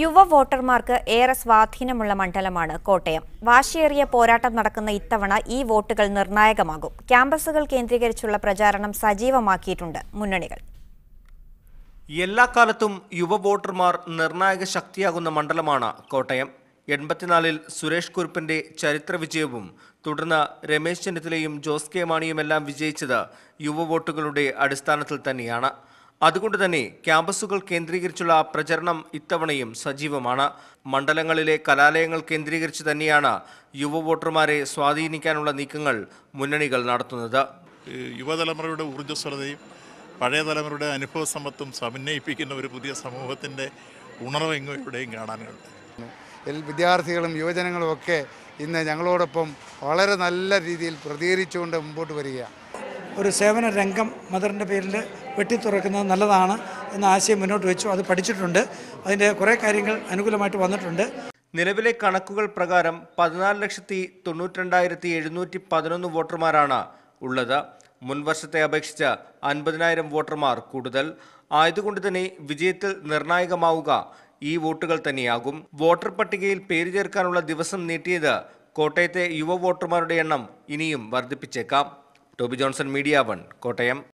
യുവ വോട്ടർമാർക്ക് ഏറെ സ്വാധീനമുള്ള മണ്ഡലമാണ് കോട്ടയം. വാശിയേറിയ പോരാട്ടം നടക്കുന്ന ഇത്തവണ ഈ വോട്ടുകൾ നിർണായകമാകും. ക്യാമ്പസുകൾ കേന്ദ്രീകരിച്ചുള്ള പ്രചാരണം സജീവമാക്കിയിട്ടുണ്ട് മുന്നണികൾ. എല്ലാ കാലത്തും യുവ വോട്ടർമാർ നിർണായക ശക്തിയാകുന്ന മണ്ഡലമാണ് കോട്ടയം. 84-ൽ സുരേഷ് കുറുപ്പിന്റെ ചരിത്ര വിജയവും തുടർന്ന് രമേശ് ചെന്നിത്തലയും ജോസ് കെ മാണിയുമെല്ലാം വിജയിച്ചത് യുവ വോട്ടുകളുടെ അടിസ്ഥാനത്തിൽ തന്നെയാണ്. അതുകൊണ്ട് തന്നെ ക്യാമ്പസുകൾ കേന്ദ്രീകരിച്ചുള്ള പ്രചരണം ഇത്തവണയും സജീവമാണ്. മണ്ഡലങ്ങളിലെ കലാലയങ്ങൾ കേന്ദ്രീകരിച്ച് തന്നെയാണ് യുവ വോട്ടർമാരെ സ്വാധീനിക്കാനുള്ള നീക്കങ്ങൾ മുന്നണികൾ നടത്തുന്നത്. യുവതലമുറയുടെ ഊർജ്ജസ്വലതയും പഴയ തലമുറയുടെ അനുഭവ സമ്പത്തും സമന്വയിപ്പിക്കുന്ന ഒരു പുതിയ സമൂഹത്തിൻ്റെ ഉണർവ് എവിടെയും കാണാനുണ്ട്. വിദ്യാർത്ഥികളും യുവജനങ്ങളും ഒക്കെ ഇന്ന് ഞങ്ങളോടൊപ്പം വളരെ നല്ല രീതിയിൽ പ്രതികരിച്ചുകൊണ്ട് മുമ്പോട്ട് വരികയാണ്. ഒരു സേവന രംഗം മദറിൻ്റെ പേരിൽ വെട്ടിത്തുറക്കുന്നത് നല്ലതാണ് എന്ന ആശയം മുന്നോട്ട് വെച്ചു. അത് പഠിച്ചിട്ടുണ്ട്. അതിൻ്റെ കുറേ കാര്യങ്ങൾ അനുകൂലമായിട്ട് വന്നിട്ടുണ്ട്. നിലവിലെ കണക്കുകൾ പ്രകാരം 14,92,711 വോട്ടർമാരാണ് ഉള്ളത്. മുൻവർഷത്തെ അപേക്ഷിച്ച് 50,000 വോട്ടർമാർ കൂടുതൽ ആയതുകൊണ്ട് തന്നെ വിജയത്തിൽ നിർണായകമാവുക ഈ വോട്ടുകൾ തന്നെയാകും. വോട്ടർ പട്ടികയിൽ പേര് ചേർക്കാനുള്ള ദിവസം നീട്ടിയത് കോട്ടയത്തെ യുവ വോട്ടർമാരുടെ എണ്ണം ഇനിയും വർദ്ധിപ്പിച്ചേക്കാം. Toby Johnson, media 1, Kottayam.